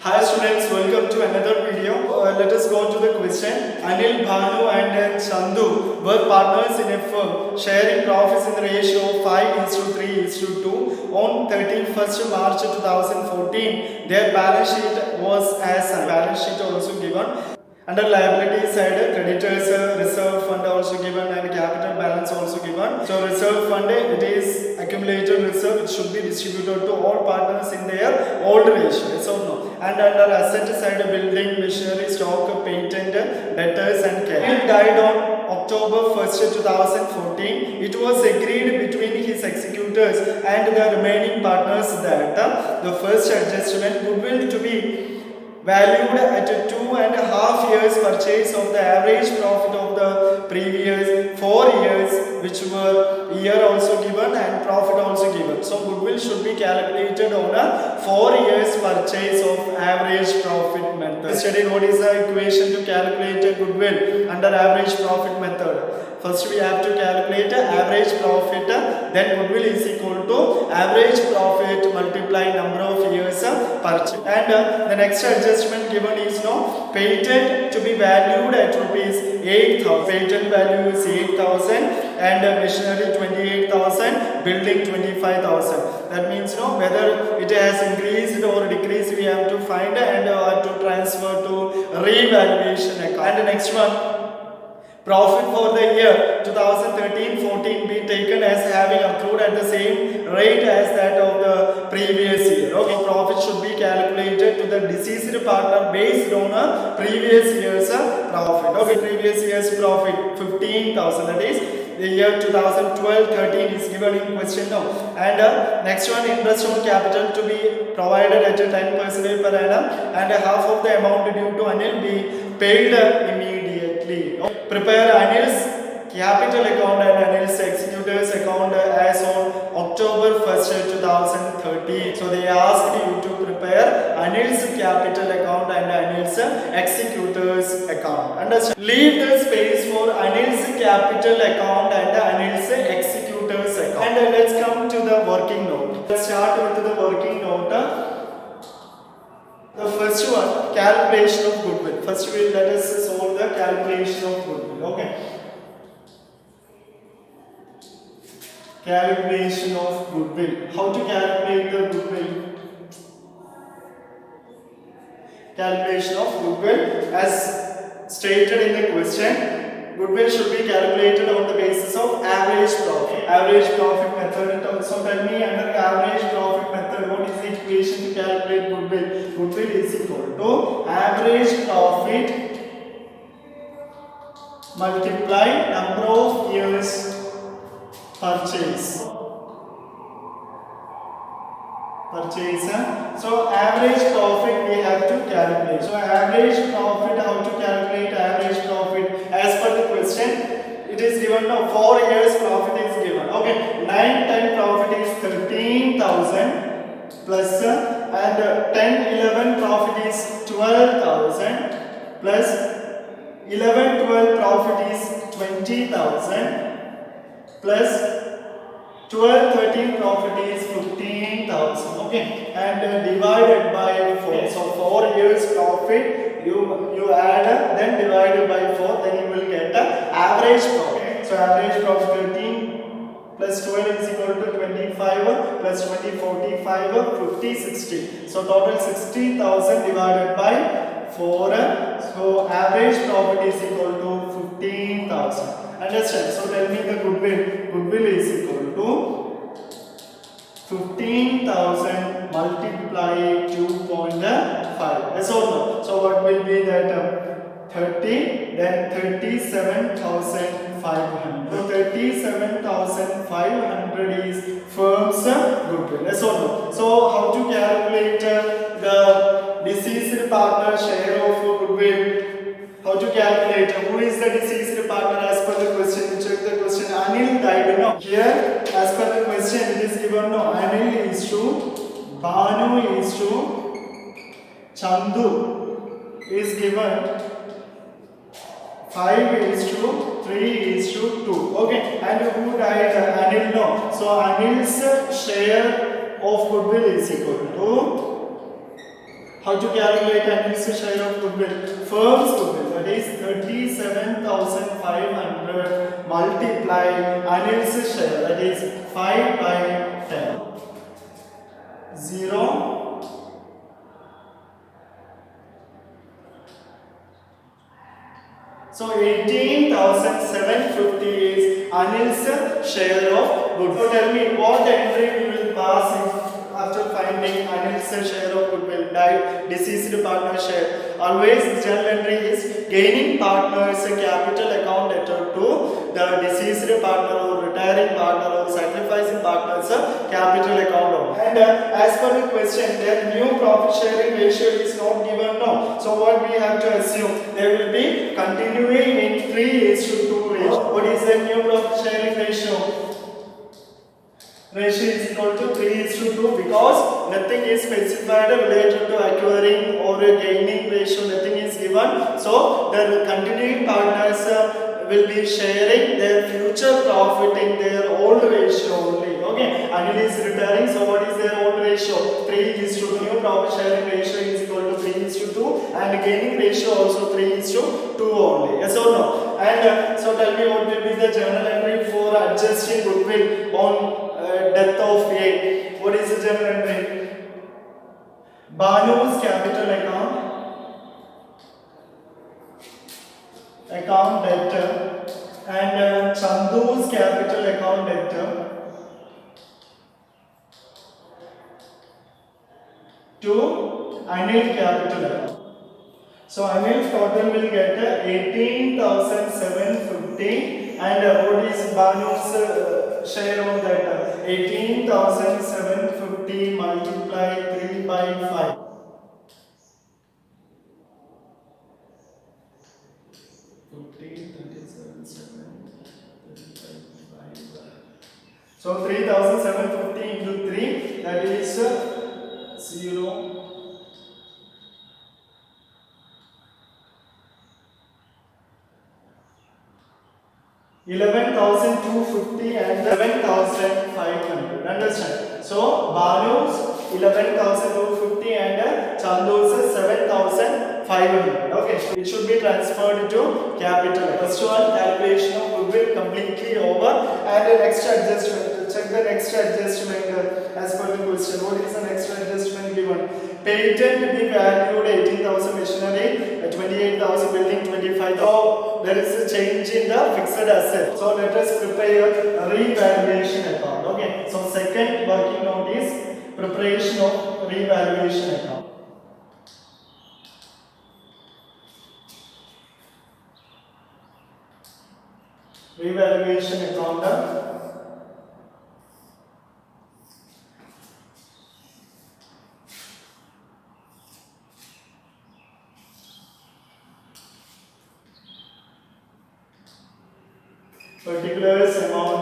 Hi students, welcome to another video. Let us go to the question. Anil, Bhanu and Chandu were partners in a firm, sharing profits in the ratio of 5:3:2 on 31st March 2014. Their balance sheet was as a balance sheet also given. Under liability side, creditors reserve fund also given and capital balance also given. So reserve fund, it is accumulated reserve, it should be distributed to all partners in their old ratio. Yes or no? And under asset side, building, machinery, stock, patent, debtors and cash. He died on October 1st, 2014. It was agreed between his executors and the remaining partners that the first adjustment goodwill to be valued at 2.5 years purchase of the average profit of the previous 4 years, which were year also given and profit also given. So goodwill should be calculated on a 4 years purchase of average profit method. Study what is the equation to calculate a goodwill under average profit method. First we have to calculate average profit, then goodwill is equal to average profit multiply number of years purchase. And the next adjustment given is no patent to be valued at rupees 8,000. Patent value is 8,000 and machinery 28,000, building 25,000. That means no whether it has increased or decreased we have to find and to transfer to revaluation account. And the next one, profit for the year 2013-14 be taken as having accrued at the same rate as that of the previous year. Okay, profit should be calculated to the deceased partner based on a previous year's profit. Okay, previous year's profit 15,000, that is the year 2012-13 is given in question now. And next one, interest on capital to be provided at 10% per annum and half of the amount due to Anil be paid immediately. Prepare Anil's capital account and Anil's executors account as on October 1st, 2013. So they asked you to prepare Anil's capital account and Anil's executors account. Understand? Leave the space for Anil's capital account and Anil's executors account. And let's come to the working note. Let's start with the working note. The first one, calculation of goodwill. First let us solve the calculation of goodwill. Okay. Calculation of goodwill. How to calculate the goodwill? Calculation of goodwill as stated in the question. Goodwill should be calculated on the basis of average profit. Average profit method. So tell me under average profit method what is the equation to calculate goodwill? Goodwill is equal to average profit multiply number of years purchase. So average profit we have to calculate. So average profit, how to calculate average profit? As per the question, it is given now 4 years profit is given. Okay, 9-10 profit is 13,000 plus and 10-11 profit is 12,000 plus 11-12 profit is 20,000 plus 12-13 profit is 15,000. Okay, and divided by 4. So 4 years profit you add then divided by 4, then you will get the average profit. So average profit 13 plus 12 is equal to 25 plus 20 45 50 60. So total 60,000 divided by 4. So average profit is equal to 15,000. Understand? So tell me the goodwill. Goodwill is equal to 15,000 multiply 2.5. Yes or no? So what will be that? 30, then 37,500. So 37,500 is firm's goodwill. Yes or no? So how to calculate the deceased partner share of goodwill? How to calculate? Who is the deceased partner as per the question? Check the question. Anil died. No. Here, as per the question, it is given. No. Anil is to Bhanu is to Chandu is given 5 is to 3 is to 2. Okay. And who died? Anil. No. So Anil's share of goodwill is equal to How to calculate Anil's share of goodwill? Firm's goodwill, that is 37,500 multiply Anil's share, that is 5 by 10. 0. So 18,750 is Anil's share of goodwill. So tell me what entry we will pass after finding Anil's share of goodwill, deceased partner share. Always journal entry is gaining partner's capital account debtor to the deceased partner or retiring partner or sacrificing partner's capital account. And as per the question, their new profit sharing ratio is not given now. So what we have to assume, they will be continuing in 3:2 ratio. What is the new profit sharing ratio? Ratio is equal to 3:2 because nothing is specified related to acquiring or gaining ratio, nothing is given. So the continuing partners will be sharing their future profit in their old ratio only. Okay, Anil is retiring, so what is their old ratio? 3:2. New profit sharing ratio is equal to 3:2 and gaining ratio also 3:2 only. Yes or no? And so tell me what will be the journal entry for adjusting goodwill on death of A. What is the journal entry? Banu's capital account debtor and Chandu's capital account debtor to Anil capital account. So Anil's total will get 18,750 and what is Banu's share of that? 18,750 multiply 3 by 5. So 3,750 into 3, that is 0. 11,250 and 7,500. Understand? So Banu's 11,250 and Chandu's 7,500. Okay, it should be transferred to capital. First one, calculation of goodwill completely over, and the next adjustment. Check the next adjustment as per the question. What is the next adjustment given? Patent be valued 18,000, machinery 28,000, building 25,000. So there is a change in the fixed asset. So let us prepare a revaluation account. Okay. So second working note is preparation of revaluation account. Revaluation account. Particulars amount,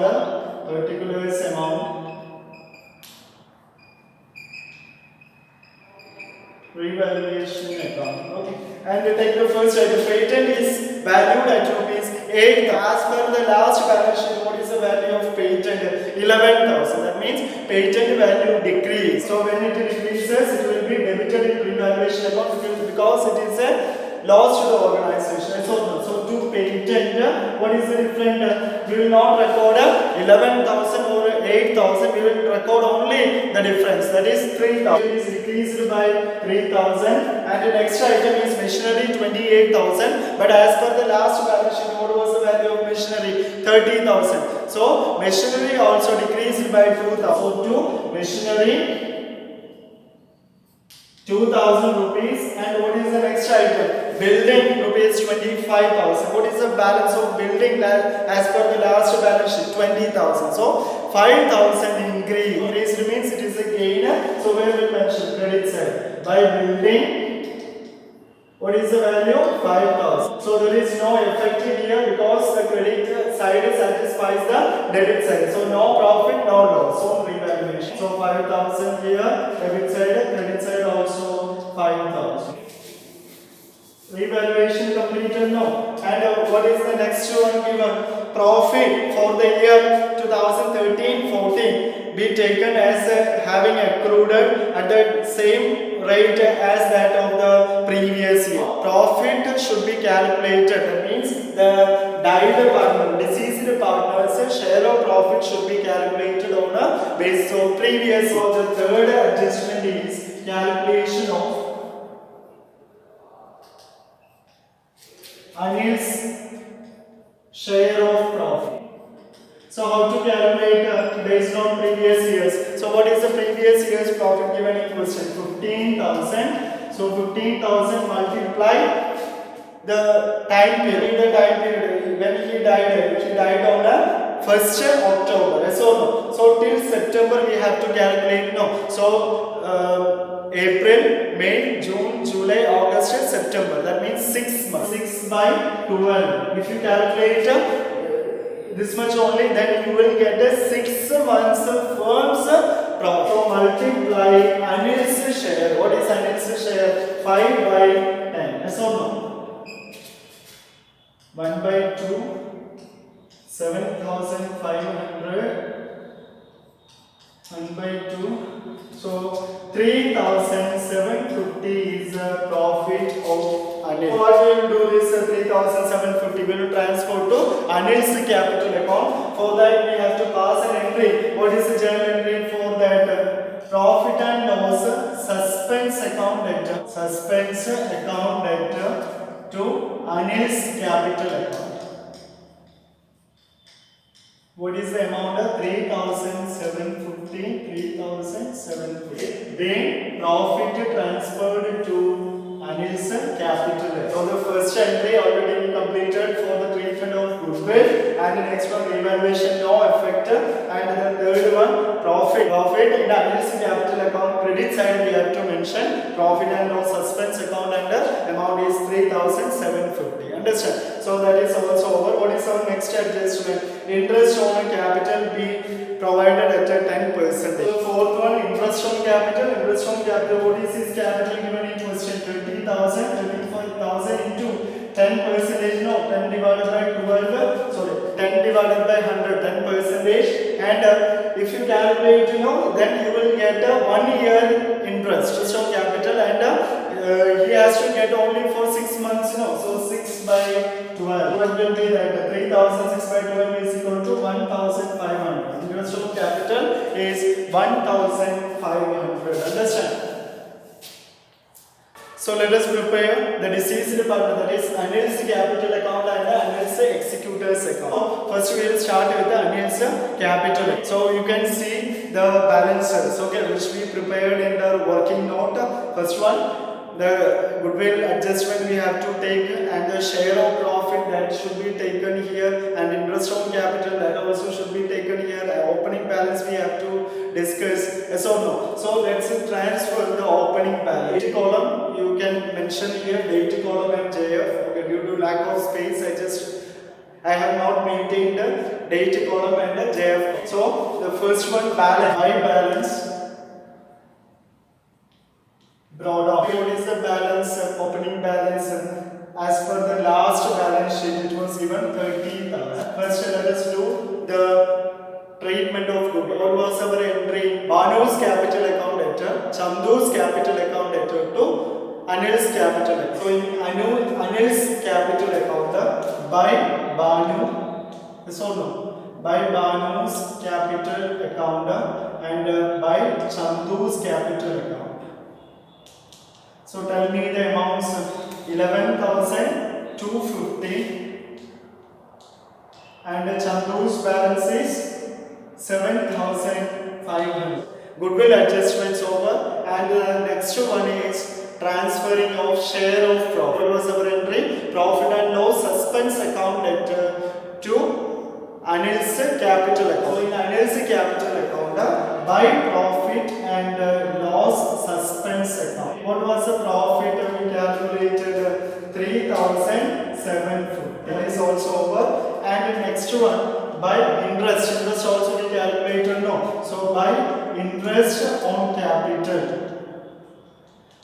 revaluation account. Okay, and we take the first item. Patent is valued at rupees 8,000. As per the last balance sheet, what is the value of patent? 11,000. That means patent value decrease. So when it decreases, it will be debited in revaluation account because it is a loss to the organization. So to patent, what is the difference? We will not record 11,000 or 8,000. We will record only the difference. That is 3,000. It is decreased by 3,000. And the next item is machinery 28,000. But as per the last balance sheet, what was the value of machinery? 30,000. So machinery also decreased by 2,000. So to machinery 2,000 rupees. And what is the next item? Building rupees 25,000. What is the balance of building as per the last balance sheet? 20,000. So 5,000 increase. Increase means it is a gain. So where will mention credit side? By building, what is the value? 5,000. So there is no effect here because the credit side satisfies the debit side. So no profit, no loss. So revaluation. So 5,000 here, debit side, credit side also 5,000. Revaluation completed now. And what is the next one given? Profit for the year 2013-14 be taken as having accrued at the same rate as that of the previous year. Profit should be calculated. That means the died partner, deceased partner's share of profit should be calculated on a basis of previous. So the third adjustment is calculation of Anil's share of profit. So how to calculate based on previous years? So what is the previous year's profit given in question? 15,000. So 15,000 multiply the time period. The time period when he died on the 1st October. So no. So till September we have to calculate. No. So April, May, June, July, August, September. That means 6 months. 6 by 12. If you calculate this much only, then you will get a 6 months firm's profit. So multiply Anil's share. What is Anil's share? 5 by 10. Yes or no? 1 by 2, 7,500. 1 by 2. So 3,750 is the profit of Anil. What we will do is 3,750 will transfer to Anil's capital account. For that we have to pass an entry. What is the journal entry for that? Profit and loss suspense account debtor. Suspense account debtor to Anil's capital account. What is the amount? 3,750. 3,750. Then profit transferred to Anil's capital. So the first entry already completed for the treatment of goodwill, and the next one revaluation no effect, and the third one profit. Profit in Anil's capital account credit side we have to mention profit and loss suspense account, and the amount is 3,750. Understand? So that is also over. What is our next adjustment? Interest on capital be provided at a 10%. So fourth one, interest on capital. Interest on capital, what is his capital given in question? 20,000, 25,000 into 10%. No, 10 divided by 12. Sorry, 10 divided by 100, 10%. And if you calculate, then you will get a 1 year interest on capital, and he has to get only for 6 months. So 6 by 12. What will be that? 3,006 by 12 is equal to 1,500. Interest on capital is 1,500. Understand? So let us prepare the deceased partner, that is Anil's capital account and Anil's executor's account. First we will start with the Anil's capital. So you can see the balances, okay, which we prepared in the working note. First one, the goodwill adjustment we have to take, and the share of profit that should be taken here, and interest on capital that also should be taken here. Opening balance we have to discuss. Yes or no? So let's transfer the opening balance. Date column you can mention here, date column and JF. Okay, due to lack of space I have not maintained the date column and the JF. So the first one, balance, by balance brought up. What is the balance, opening balance? As per the last balance sheet, it was given 30,000. First, let us do the treatment of goodwill. What was our entry? Banu's capital account debtor, Chandu's capital account debtor to Anil's capital account. So in Anil's capital account, by Banu, yes or no? By Banu's capital account and by Chandu's capital account. So tell me the amounts. 11,250 and Chandu's balance is 7,500. Goodwill adjustments over, and the next one is transferring of share of profit. What was our entry? Profit and loss suspense account debtor to Anil's capital account. So in Anil's capital account, by profit and loss suspense account. What was the profit? We calculated 3,750. That is also over. And the next one, by interest. Interest also we calculated. No. So by interest on capital.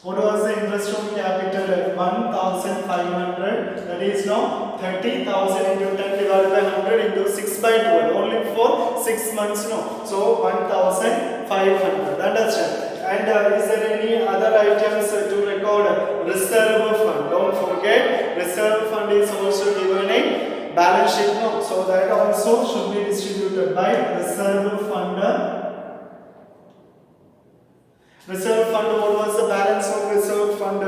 What was the interest on capital? 1,500. That is now 30,000 into 10 divided by 100 into 6 by 12. Only for 6 months. No. So 1,500. Understand? And is there any other items to record? Reserve fund. Don't forget, reserve fund is also given in balance sheet. No, so that also should be distributed by reserve fund. Reserve fund, what was the balance of reserve fund?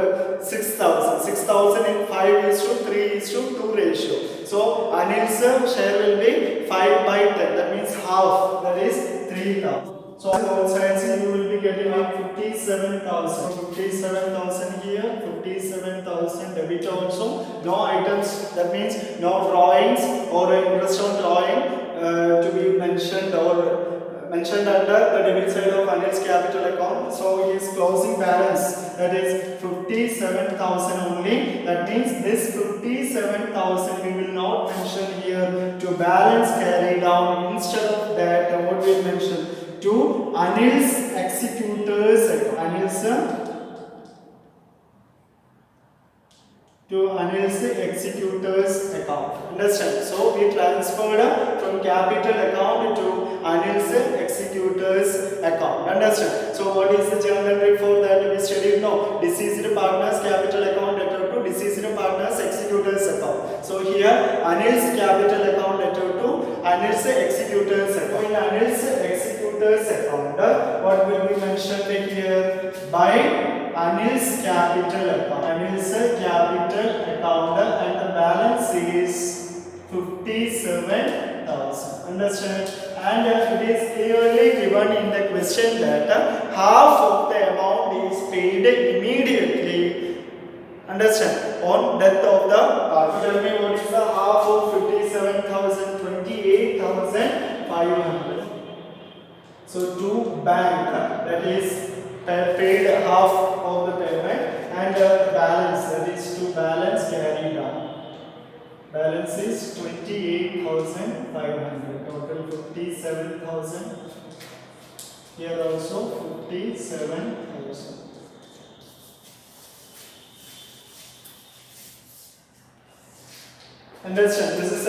6,000. 6,000 in 5:3:2 ratio. So Anil's share will be 5/10. That means half. That is 3,000. So on both sides you will be getting 57,000. 57,000 here, 57,000 debit also. No items. That means no drawings or interest on drawing to be mentioned or mentioned under the debit side of Anil's capital account. So his closing balance, that is 57,000 only. That means this 57,000 we will not mention here to balance carry down. Instead of that, what we mention to Anil's executors account. Anil's executors account. Understand? So we transferred from capital account to Anil's executors account. Understand? So what is the journal entry for that we studied? No, deceased partners capital account letter to deceased partners executors account. So here Anil's capital account letter to Anil's executors account. In Anil's executors account, what will be mentioned here? By Anil's capital account. Anil's capital account, and the balance is 57,000. Understand? And it is clearly given in the question that half of the amount is paid immediately. Understand? On death of the party. Tell me what is the half of 57,000? 28,500. So to bank, that is paid half of the payment, and balance, that is to balance carry down. Balance is 28,500. Total 57,000. Here also 57,000. Understand? This is